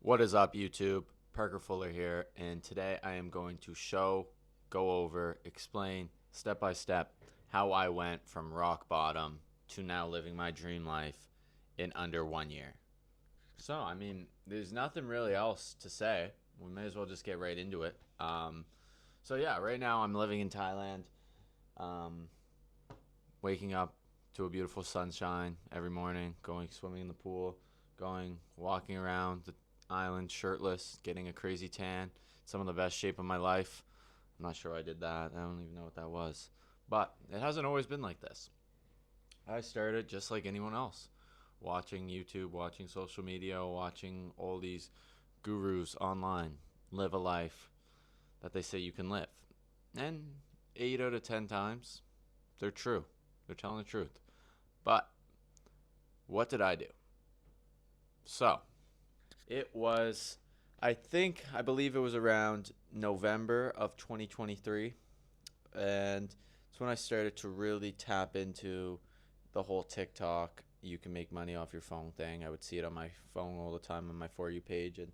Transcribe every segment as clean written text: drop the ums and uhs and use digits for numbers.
What is up, YouTube? Parker Fuller here, and today I am going to go over, explain step by step how I went from rock bottom to now living my dream life in under 1 year. There's nothing really else to say. We may as well just get right into it. Right now I'm living in Thailand, um, waking up to a beautiful sunshine every morning, going swimming in the pool, going walking around the island shirtless, getting a crazy tan. Some of the best shape of my life. I'm not sure I did that. I don't even know what that was. But it hasn't always been like this. I started just like anyone else, watching YouTube, watching social media, watching all these gurus online live a life that they say you can live. And 8 out of 10 times, they're true. They're telling the truth. But what did I do? So, it was, I believe it was around November of 2023. And it's when I started to really tap into the whole TikTok, you can make money off your phone thing. I would see it on my phone all the time on my For You page, and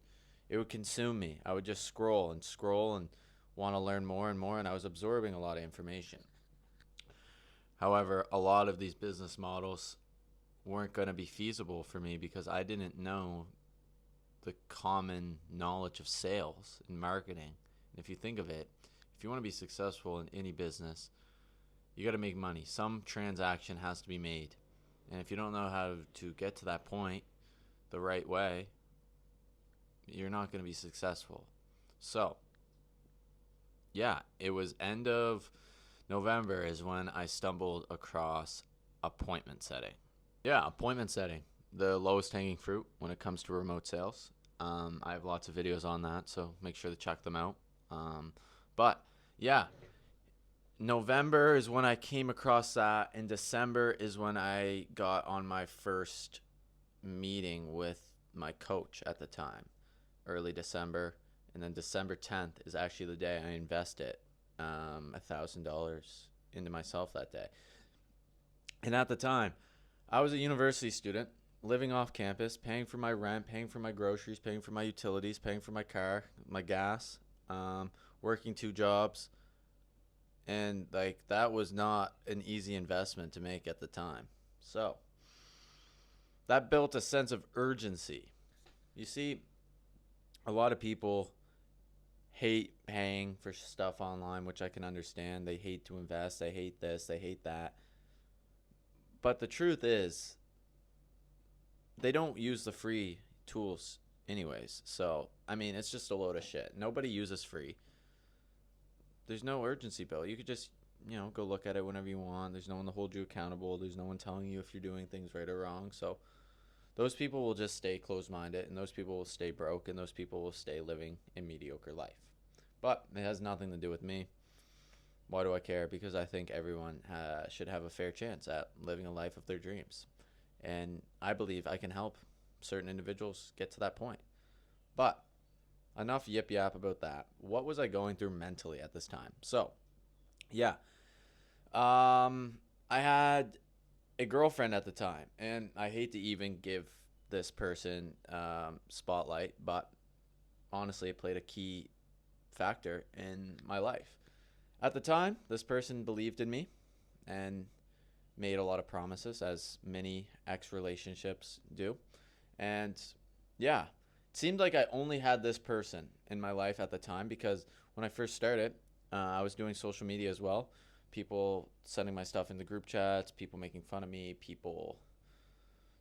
it would consume me. I would just scroll and want to learn more and more, and I was absorbing a lot of information. However, a lot of these business models weren't going to be feasible for me because I didn't know the common knowledge of sales and marketing. And if you think of it, if you want to be successful in any business, you got to make money. Some transaction has to be made. And if you don't know how to get to that point the right way, you're not going to be successful. So, yeah, it was end of November is when I stumbled across appointment setting. Yeah, appointment setting, the lowest hanging fruit when it comes to remote sales. I have lots of videos on that, so make sure to check them out. But yeah, November is when I came across that, and December is when I got on my first meeting with my coach at the time, early December. And then December 10th is actually the day I invested $1,000 into myself that day. And at the time, I was a university student living off campus, paying for my rent, paying for my groceries, paying for my utilities, paying for my car, my gas, working two jobs. And like that was not an easy investment to make at the time. So that built a sense of urgency. You see, a lot of people hate paying for stuff online, which I can understand. They hate to invest, they hate this, they hate that. But the truth is, they don't use the free tools anyways. So, it's just a load of shit. Nobody uses free. There's no urgency, Bill. You could just, go look at it whenever you want. There's no one to hold you accountable. There's no one telling you if you're doing things right or wrong. So, those people will just stay closed minded, and those people will stay broke, and those people will stay living a mediocre life. But it has nothing to do with me. Why do I care? Because I think everyone should have a fair chance at living a life of their dreams. And I believe I can help certain individuals get to that point. But enough yip yap about that. What was I going through mentally at this time? So, yeah. I had a girlfriend at the time, and I hate to even give this person spotlight, but honestly, it played a key factor in my life. At the time, this person believed in me and made a lot of promises, as many ex relationships do. And yeah, it seemed like I only had this person in my life at the time because when I first started, I was doing social media as well. People sending my stuff in the group chats, people making fun of me, people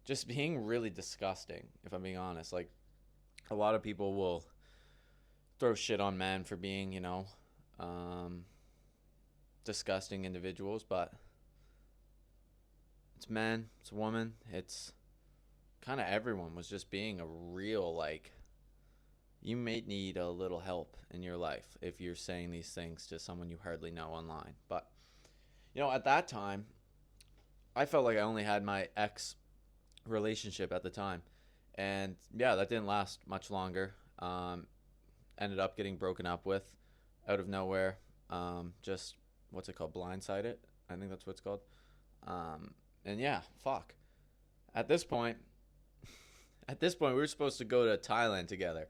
just being really disgusting, if I'm being honest. Like, a lot of people will throw shit on men for being, um, disgusting individuals, but it's men, it's women, it's kind of everyone was just being a real, like, you may need a little help in your life if you're saying these things to someone you hardly know online. But, at that time, I felt like I only had my ex relationship at the time. And yeah, that didn't last much longer. Ended up getting broken up with out of nowhere. Just, what's it called? Blindsided. I think that's what it's called. And yeah, fuck. At this point, At this point, we were supposed to go to Thailand together.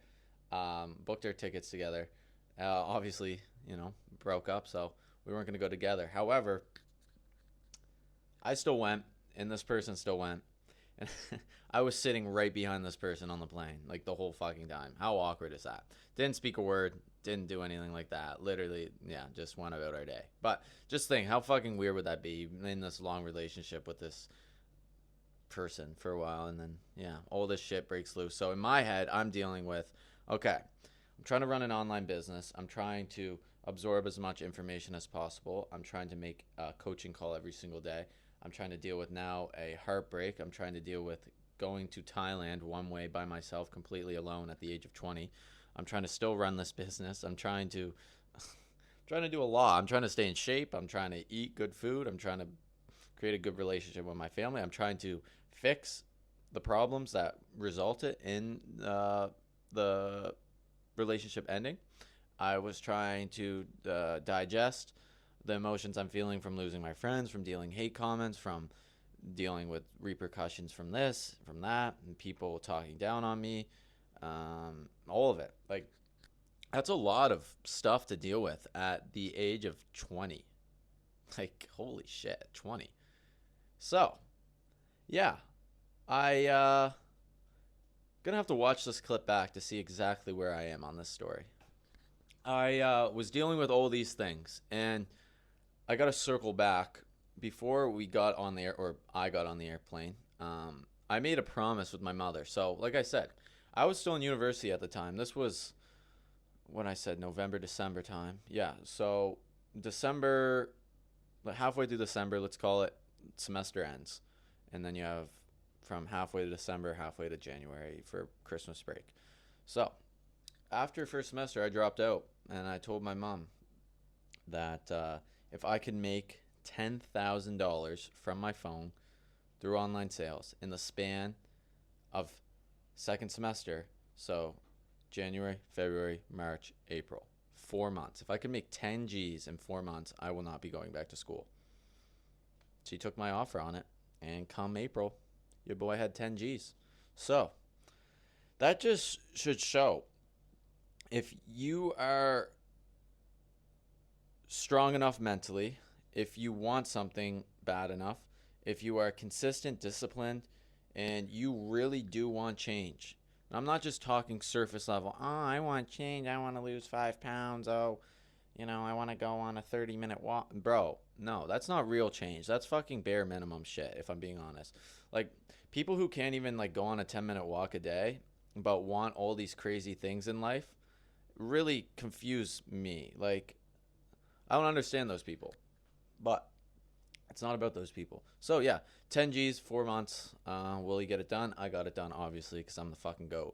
Booked our tickets together. Obviously, broke up, so we weren't going to go together. However, I still went, and this person still went. And I was sitting right behind this person on the plane, like the whole fucking time. How awkward is that? Didn't speak a word, didn't do anything like that. Literally, yeah, just went about our day. But just think, how fucking weird would that be in this long relationship with this person for a while, and then, yeah, all this shit breaks loose. So in my head, I'm dealing with, okay, I'm trying to run an online business. I'm trying to absorb as much information as possible. I'm trying to make a coaching call every single day. I'm trying to deal with now a heartbreak. I'm trying to deal with going to Thailand one way by myself, completely alone at the age of 20. I'm trying to still run this business. I'm trying to do a lot. I'm trying to stay in shape. I'm trying to eat good food. I'm trying to create a good relationship with my family. I'm trying to fix the problems that resulted in the relationship ending. I was trying to digest the emotions I'm feeling from losing my friends, from dealing hate comments, from dealing with repercussions from this, from that, and people talking down on me, all of it. Like, that's a lot of stuff to deal with at the age of 20. Like, holy shit, 20. So, yeah, I gonna have to watch this clip back to see exactly where I am on this story. I was dealing with all these things, and I got to circle back before we got on the air, or I got on the airplane. I made a promise with my mother. So, like I said, I was still in university at the time. This was what I said, November, December time. Yeah. So December, halfway through December, let's call it, semester ends, and then you have from halfway to December, halfway to January for Christmas break. So after first semester, I dropped out, and I told my mom that if I could make $10,000 from my phone through online sales in the span of second semester, so January, February, March, April, 4 months. If I could make 10 G's in 4 months, I will not be going back to school. She took my offer on it, and come April, your boy had 10 G's. So that just should show, if you are strong enough mentally, if you want something bad enough, if you are consistent, disciplined, and you really do want change. And I'm not just talking surface level. Oh, I want change. I want to lose 5 pounds. Oh, I want to go on a 30-minute walk. Bro, no, that's not real change. That's fucking bare minimum shit, if I'm being honest. Like, people who can't even, like, go on a 10-minute walk a day but want all these crazy things in life really confuse me. Like, I don't understand those people. But it's not about those people. So, yeah, 10 G's, 4 months. Will you get it done? I got it done, obviously, because I'm the fucking GOAT.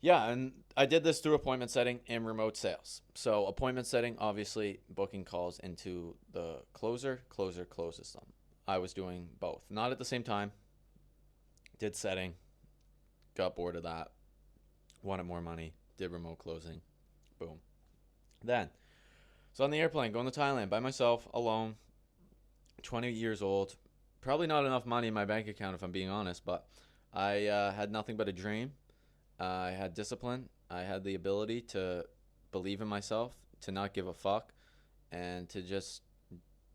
Yeah, and I did this through appointment setting and remote sales. So, appointment setting, obviously, booking calls into the closer closes them. I was doing both. Not at the same time. Did setting. Got bored of that. Wanted more money. Did remote closing. Boom. Then, so on the airplane, going to Thailand by myself, alone, 20 years old. Probably not enough money in my bank account, if I'm being honest, but I had nothing but a dream. I had discipline. I had the ability to believe in myself, to not give a fuck, and to just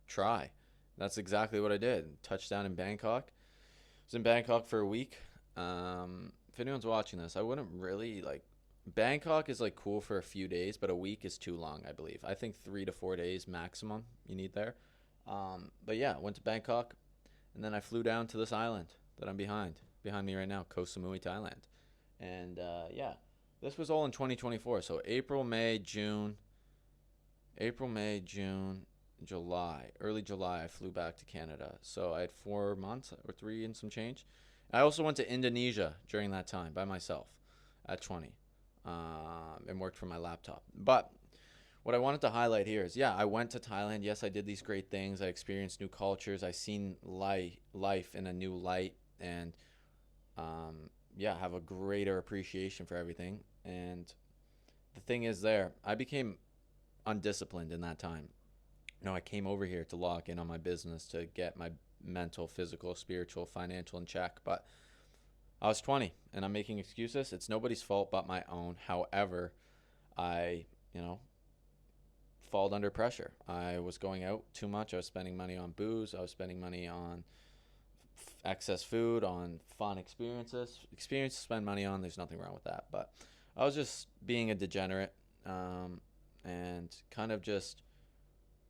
try. That's exactly what I did. Touchdown in Bangkok. I was in Bangkok for a week. If anyone's watching this, I wouldn't really, like, Bangkok is, like, cool for a few days, but a week is too long, I believe. I think 3 to 4 days maximum you need there. But yeah, went to Bangkok, and then I flew down to this island that I'm behind me right now, Koh Samui, Thailand. And yeah, this was all in 2024. So April, May, June, July, early July, I flew back to Canada. So I had 4 months or 3 and some change. I also went to Indonesia during that time by myself at 20. And worked from my laptop. But what I wanted to highlight here is, yeah, I went to Thailand. Yes, I did these great things. I experienced new cultures. I seen life in a new light, and yeah, have a greater appreciation for everything. And the thing is, I became undisciplined in that time. I came over here to lock in on my business, to get my mental, physical, spiritual, financial in check. But I was 20 and I'm making excuses. It's nobody's fault but my own. However, I, fall under pressure. I was going out too much. I was spending money on booze. I was spending money on excess food, on fun experiences. Experience to spend money on, there's nothing wrong with that. But I was just being a degenerate and kind of just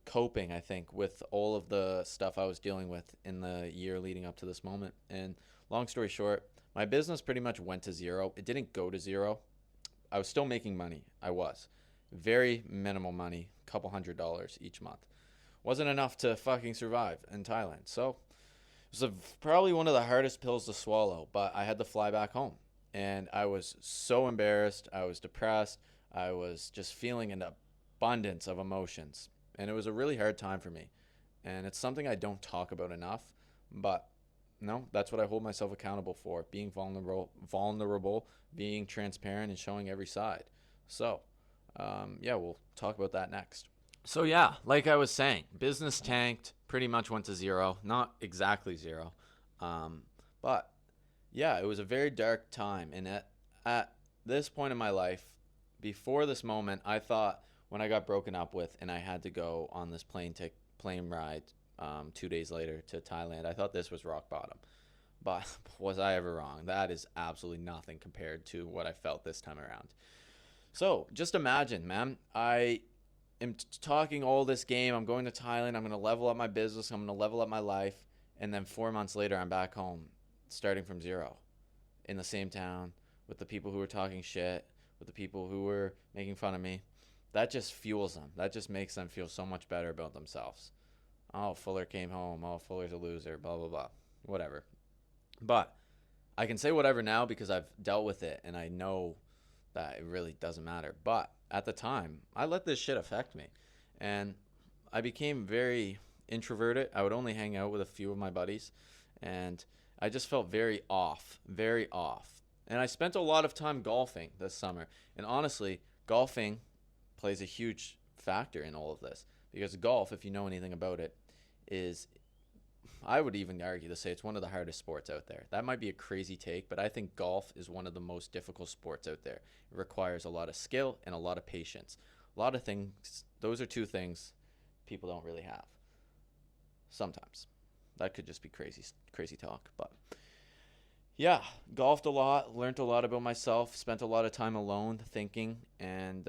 coping, I think, with all of the stuff I was dealing with in the year leading up to this moment. And long story short, my business pretty much went to zero. It didn't go to zero. I was still making money. I was. Very minimal money, a couple $100 each month. Wasn't enough to fucking survive in Thailand. So it was probably one of the hardest pills to swallow, but I had to fly back home. And I was so embarrassed. I was depressed. I was just feeling an abundance of emotions. And it was a really hard time for me. And it's something I don't talk about enough, but no, that's what I hold myself accountable for, being vulnerable, being transparent, and showing every side. So, we'll talk about that next. So, yeah, like I was saying, business tanked, pretty much went to zero. Not exactly zero. But, yeah, it was a very dark time. And at this point in my life, before this moment, I thought when I got broken up with and I had to go on this plane ride 2 days later to Thailand, I thought this was rock bottom. But was I ever wrong? That is absolutely nothing compared to what I felt this time around. So just imagine, man, I am talking all this game. I'm going to Thailand. I'm going to level up my business. I'm going to level up my life. And then 4 months later, I'm back home starting from zero in the same town with the people who were talking shit, with the people who were making fun of me. That just fuels them. That just makes them feel so much better about themselves. Oh, Fuller came home. Oh, Fuller's a loser, blah, blah, blah. Whatever. But I can say whatever now because I've dealt with it and I know that it really doesn't matter. But at the time, I let this shit affect me. And I became very introverted. I would only hang out with a few of my buddies. And I just felt very off, very off. And I spent a lot of time golfing this summer. And honestly, golfing plays a huge factor in all of this. Because golf, if you know anything about it, is, I would even argue to say it's one of the hardest sports out there. That might be a crazy take, but I think golf is one of the most difficult sports out there. It requires a lot of skill and a lot of patience. A lot of things, those are two things people don't really have. Sometimes. That could just be crazy talk, but yeah, golfed a lot, learned a lot about myself, spent a lot of time alone thinking and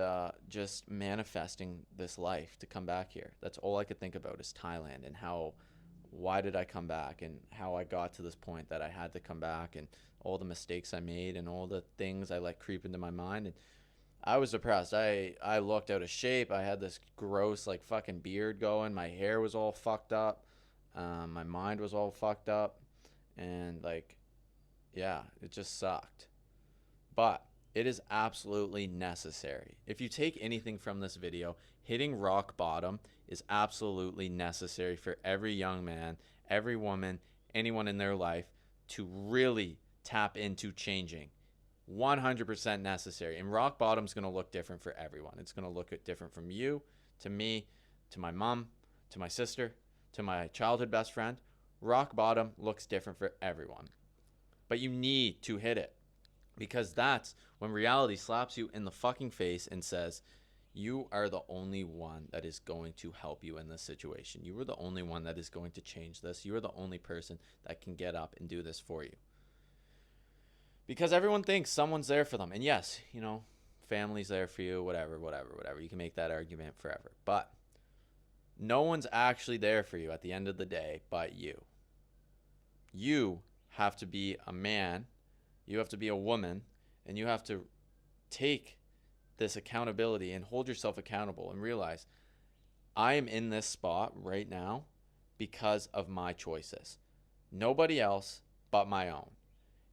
just manifesting this life to come back here. That's all I could think about is Thailand and why did I come back and how I got to this point that I had to come back and all the mistakes I made and all the things I let creep into my mind. And I was depressed. I looked out of shape. I had this gross like fucking beard going. My hair was all fucked up. My mind was all fucked up. And like, yeah, it just sucked. But it is absolutely necessary. If you take anything from this video, hitting rock bottom is absolutely necessary for every young man, every woman, anyone in their life to really tap into changing. 100% necessary. And rock bottom is going to look different for everyone. It's going to look different from you, to me, to my mom, to my sister, to my childhood best friend. Rock bottom looks different for everyone. But you need to hit it because that's when reality slaps you in the fucking face and says, you are the only one that is going to help you in this situation. You are the only one that is going to change this. You are the only person that can get up and do this for you. Because everyone thinks someone's there for them. And yes, family's there for you, whatever. You can make that argument forever. But no one's actually there for you at the end of the day but you. You have to be a man, you have to be a woman, and you have to take this accountability and hold yourself accountable and realize I am in this spot right now because of my choices. Nobody else but my own.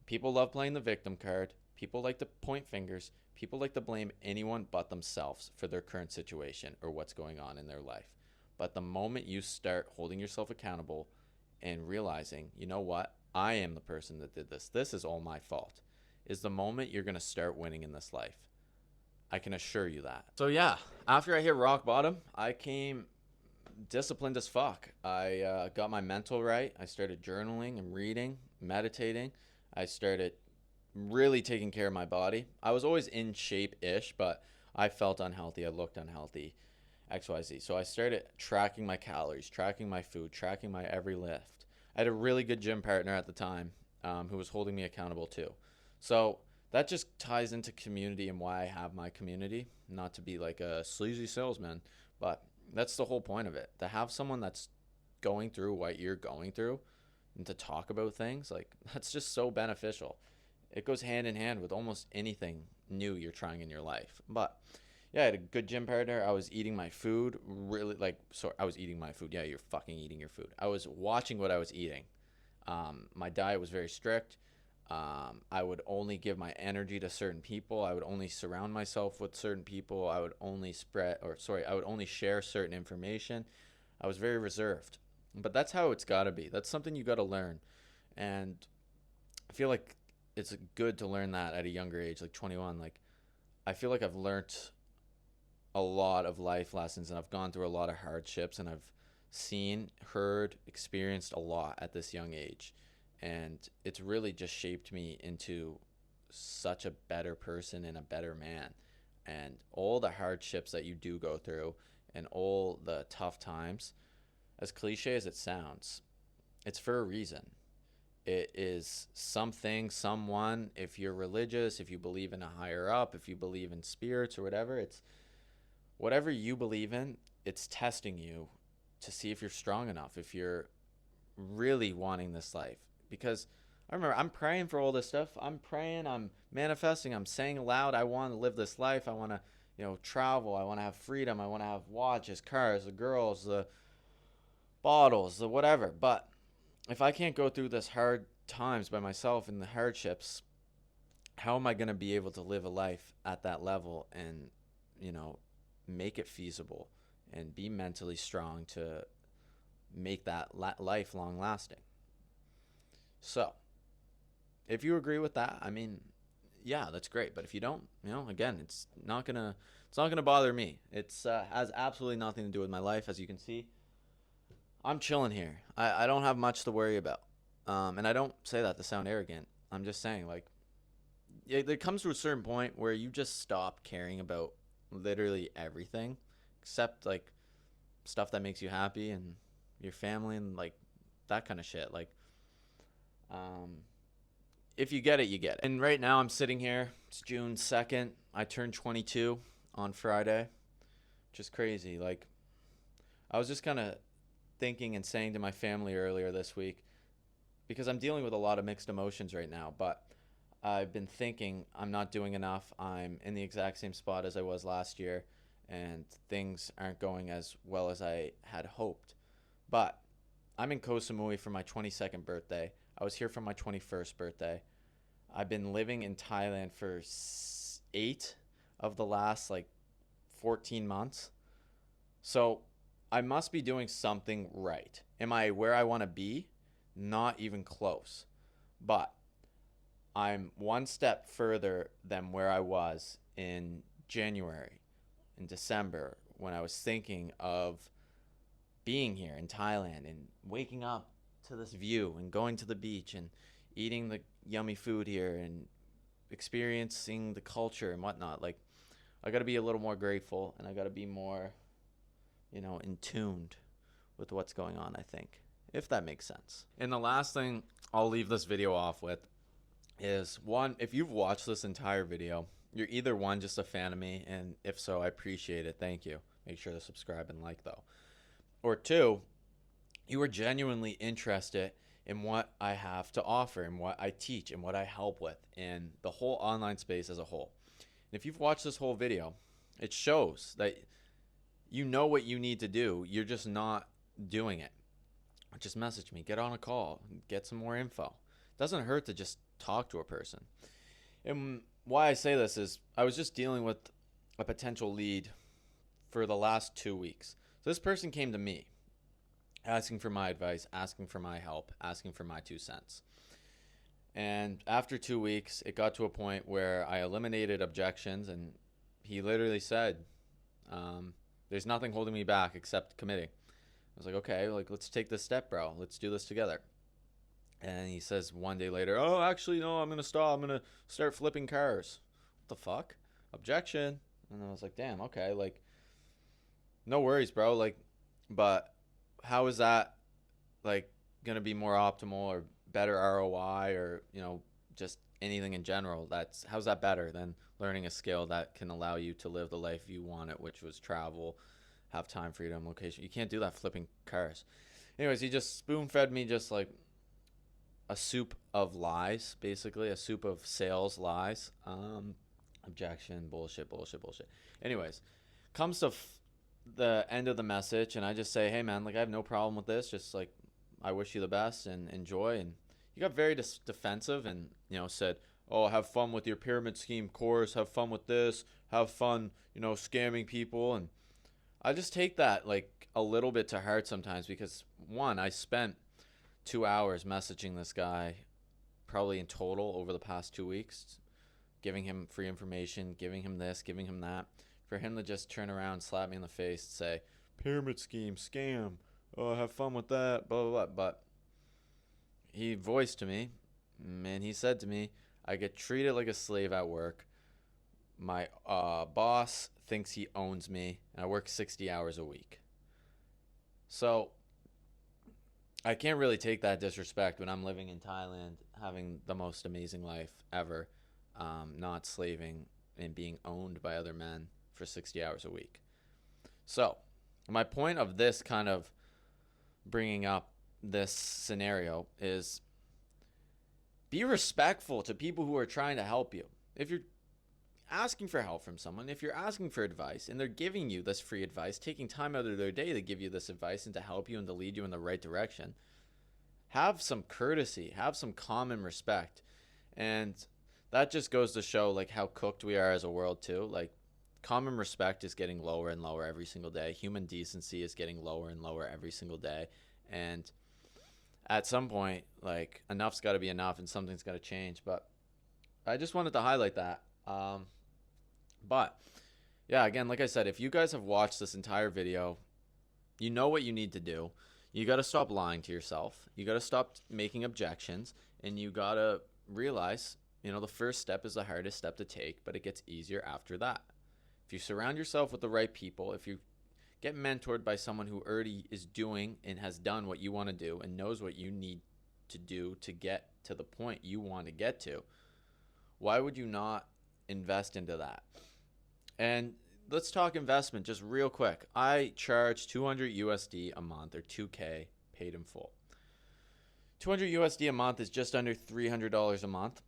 People love playing the victim card. People like to point fingers. People like to blame anyone but themselves for their current situation or what's going on in their life. But the moment you start holding yourself accountable and realizing, you know what? I am the person that did this. This is all my fault. Is the moment you're going to start winning in this life. I can assure you that. So yeah, after I hit rock bottom, I came disciplined as fuck. I got my mental right. I started journaling and reading, meditating. I started really taking care of my body. I was always in shape-ish, but I felt unhealthy. I looked unhealthy, XYZ. So I started tracking my calories, tracking my food, tracking my every lift. I had a really good gym partner at the time, who was holding me accountable too. So that just ties into community and why I have my community. Not to be like a sleazy salesman, but that's the whole point of it. To have someone that's going through what you're going through and to talk about things, like that's just so beneficial. It goes hand in hand with almost anything new you're trying in your life. But yeah, I had a good gym partner. I was eating my food really like, so I was eating my food. Yeah, you're fucking eating your food. I was watching what I was eating. My diet was very strict. I would only give my energy to certain people. I would only surround myself with certain people. I would only I would only share certain information. I was very reserved. But that's how it's got to be. That's something you got to learn. And I feel like it's good to learn that at a younger age, like 21. Like, I feel like I've learned a lot of life lessons and I've gone through a lot of hardships and I've seen, heard, experienced a lot at this young age. And it's really just shaped me into such a better person and a better man. And all the hardships that you do go through and all the tough times, as cliche as it sounds, it's for a reason. It is something, someone, if you're religious, if you believe in a higher up, if you believe in spirits or whatever, it's whatever you believe in, it's testing you to see if you're strong enough, if you're really wanting this life. Because I remember I'm praying for all this stuff. I'm praying, I'm manifesting, I'm saying aloud, I want to live this life. I want to, travel. I want to have freedom. I want to have watches, cars, the girls, the bottles, the whatever. But if I can't go through this hard times by myself and the hardships, how am I going to be able to live a life at that level and, make it feasible and be mentally strong to make that life long lasting? So, if you agree with that, I mean, yeah, that's great. But if you don't, again, it's not gonna bother me. It's has absolutely nothing to do with my life, as you can see. I'm chilling here. I don't have much to worry about. And I don't say that to sound arrogant. I'm just saying, like, it comes to a certain point where you just stop caring about literally everything except, like, stuff that makes you happy and your family and, like, that kind of shit. Like, if you get it, you get it. And right now I'm sitting here. It's June 2nd. I turned 22 on Friday, which is crazy. Like, I was just kind of thinking and saying to my family earlier this week, because I'm dealing with a lot of mixed emotions right now, but I've been thinking I'm not doing enough. I'm in the exact same spot as I was last year, and things aren't going as well as I had hoped. But I'm in Koh Samui for my 22nd birthday. I was here for my 21st birthday. I've been living in Thailand for 8 of the last, like, 14 months. So I must be doing something right. Am I where I want to be? Not even close. But I'm one step further than where I was in January, in December, when I was thinking of being here in Thailand and waking up to this view and going to the beach and eating the yummy food here and experiencing the culture and whatnot. Like, I got to be a little more grateful and I got to be more, in tuned with what's going on, I think, if that makes sense. And the last thing I'll leave this video off with is, one, if you've watched this entire video, you're either, one, just a fan of me, and if so, I appreciate it. Thank you. Make sure to subscribe and like, though. Or two, you are genuinely interested in what I have to offer and what I teach and what I help with in the whole online space as a whole. And if you've watched this whole video, it shows that you know what you need to do. You're just not doing it. Just message me, get on a call, get some more info. It doesn't hurt to just talk to a person. And why I say this is I was just dealing with a potential lead for the last 2 weeks. So this person came to me asking for my advice, asking for my help, asking for my 2 cents. And after 2 weeks, it got to a point where I eliminated objections, and he literally said, there's nothing holding me back except committing. I was like, okay, like, let's take this step, bro. Let's do this together. And he says one day later, oh, actually, no, I'm going to stop. I'm going to start flipping cars. What the fuck? Objection. And I was like, damn, okay. Like, no worries, bro. Like, but how is that, like, going to be more optimal or better ROI or, just anything in general? How's that better than learning a skill that can allow you to live the life you wanted, which was travel, have time freedom, location. You can't do that flipping cars. Anyways, he just spoon fed me just like a soup of lies, basically a soup of sales lies. Objection, bullshit. Anyways, comes to the end of the message, and I just say, hey man, like I have no problem with this. Just like I wish you the best and enjoy. And he got very defensive and said, oh, have fun with your pyramid scheme course. Have fun with this. Have fun, scamming people. And I just take that like a little bit to heart sometimes because one, I spent 2 hours messaging this guy probably in total over the past 2 weeks, giving him free information, giving him this, giving him that. For him to just turn around, slap me in the face, and say, pyramid scheme, scam, oh, have fun with that, blah, blah, blah. But he voiced to me, and he said to me, I get treated like a slave at work. My boss thinks he owns me, and I work 60 hours a week. So I can't really take that disrespect when I'm living in Thailand, having the most amazing life ever, not slaving and being owned by other men for 60 hours a week. So my point of this kind of bringing up this scenario is be respectful to people who are trying to help you. If you're asking for help from someone, if you're asking for advice and they're giving you this free advice, taking time out of their day to give you this advice and to help you and to lead you in the right direction, have some courtesy, have some common respect. And that just goes to show like how cooked we are as a world too. Like common respect is getting lower and lower every single day. Human decency is getting lower and lower every single day. And at some point, like enough's got to be enough and something's got to change. But I just wanted to highlight that. But yeah, again, like I said, if you guys have watched this entire video, you know what you need to do. You got to stop lying to yourself. You got to stop making objections, and you got to realize, the first step is the hardest step to take, but it gets easier after that. If you surround yourself with the right people, if you get mentored by someone who already is doing and has done what you want to do and knows what you need to do to get to the point you want to get to, why would you not invest into that? And let's talk investment just real quick. I charge 200 USD a month, or 2K paid in full. 200 USD a month is just under $300 a month.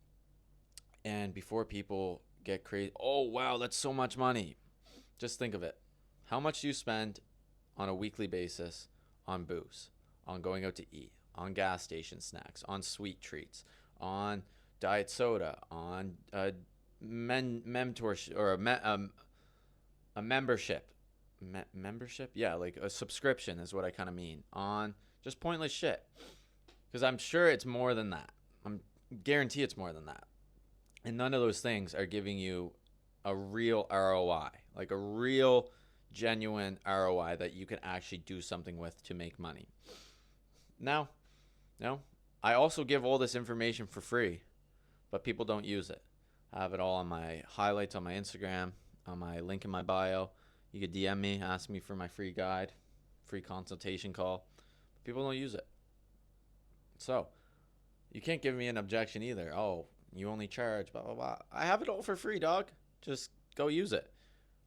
And before people get crazy, oh wow, that's so much money. Just think of it. How much do you spend on a weekly basis on booze, on going out to eat, on gas station snacks, on sweet treats, on diet soda, on mentorship or a membership? Membership? Yeah, like a subscription is what I kind of mean. On just pointless shit. Because I'm sure it's more than that. I'm guarantee it's more than that. And none of those things are giving you a real ROI, like a real genuine ROI that you can actually do something with to make money. Now, I also give all this information for free, but people don't use it. I have it all on my highlights on my Instagram, on my link in my bio. You could DM me, ask me for my free guide, free consultation call. People don't use it. So you can't give me an objection either. Oh, you only charge blah, blah, blah. I have it all for free, dog. Just go use it.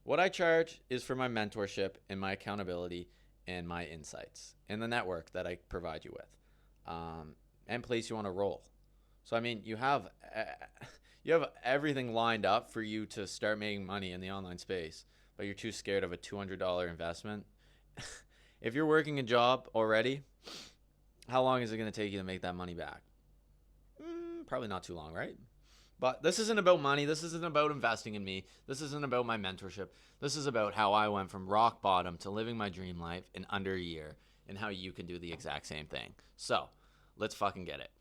What I charge is for my mentorship and my accountability and my insights and the network that I provide you with, and place you on a roll. So, I mean, you have everything lined up for you to start making money in the online space, but you're too scared of a $200 investment. If you're working a job already, how long is it going to take you to make that money back? Probably not too long, right? But this isn't about money. This isn't about investing in me. This isn't about my mentorship. This is about how I went from rock bottom to living my dream life in under a year, and how you can do the exact same thing. So let's fucking get it.